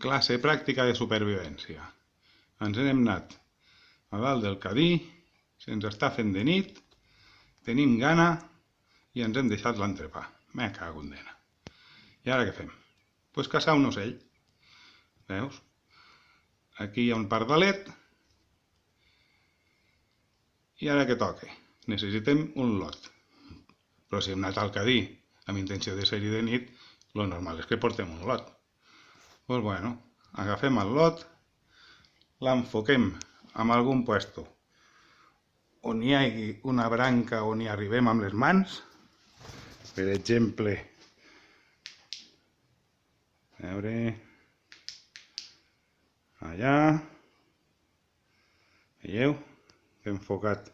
Classe pràctica de supervivència. Ens n'hem anat a dalt del Cadí, se'ns està fent de nit, tenim gana i ens hem deixat l'entrepà. Me cago en dena. I ara què fem? Pues caçar un ocell. Veus? Aquí hi ha un pardalet. I ara què toca? Necessitem un lot. Però si hem anat al Cadí amb intenció de ser-hi de nit, lo normal és que portem un lot. Doncs bueno, agafem el lot, l'enfoquem en algun puesto on hi hagi una branca on hi arribem amb les mans. Per exemple, a veure, allà, veieu? He enfocat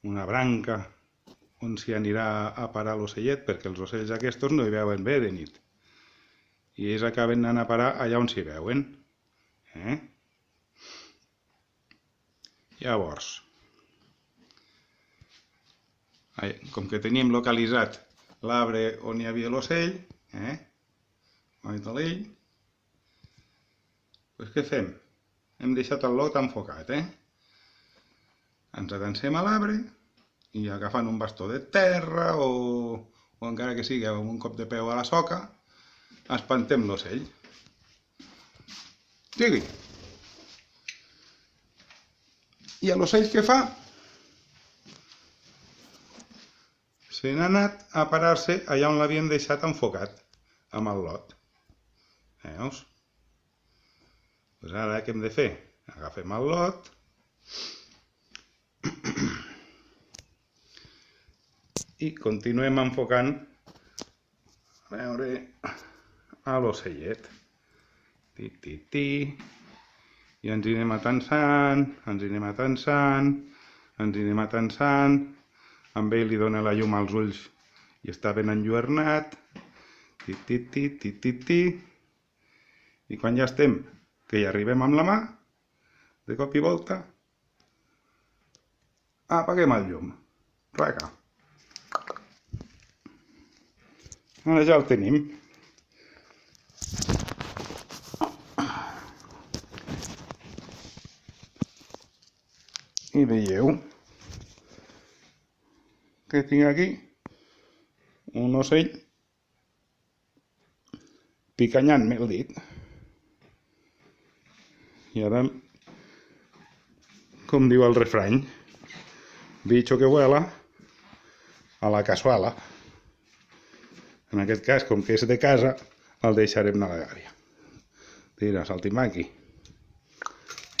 una branca on s'hi anirà a parar l'ocellet, perquè els ocells aquests no hi veuen bé de nit. I ells acaben anant a parar allà on s'hi veuen. Llavors, com que teníem localitzat l'arbre on hi havia l'ocell, doncs què fem? Hem deixat el lot enfocat, Ens atansem a l'arbre i agafant un bastó de terra o encara que sigui amb un cop de peu a la soca, espantem l'ocell. Digui. I l'ocell què fa? Se n'ha anat a parar-se allà on l'havíem deixat enfocat, amb el lot. Veus? Doncs ara què hem de fer? Agafem el lot i continuem enfocant a veure a l'ocellet. I ens hi anem atansant, ens hi anem atansant, ens hi anem atansant. Amb ell li dona la llum als ulls i està ben enlluernat. I quan ja estem, que hi arribem amb la mà, de cop i volta, apaguem el llum. Raca. Ara ja el tenim. I veieu que tinc aquí un ocell picanyant-me el dit. I ara, com diu el refrany, bicho que vuela a la cazuela. En aquest cas, com que és de casa, el deixarem anar a la gàbia. Tira, saltim aquí.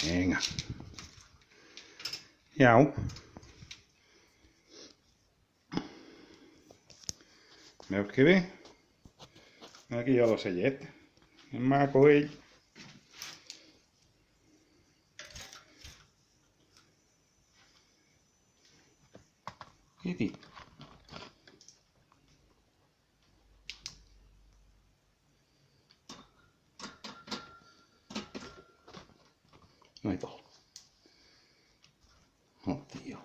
Vinga. Iau. Veus que bé? Aquí hi ha l'ocellet. És maco ell. I dit. No hi vol. Oh, tio.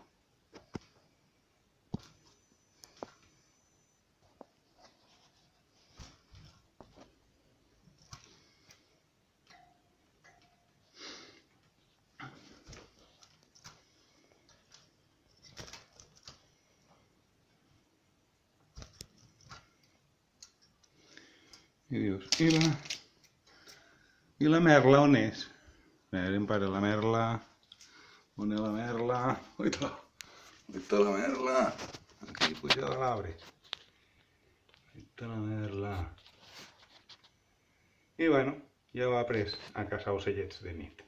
I dius, i la merla on és? A veure, em pare la merla. On és la merla? Oita la merla. Aquí puja de l'arbre. Oita la merla. I bueno, ja ho he après a caçar ocellets de nit.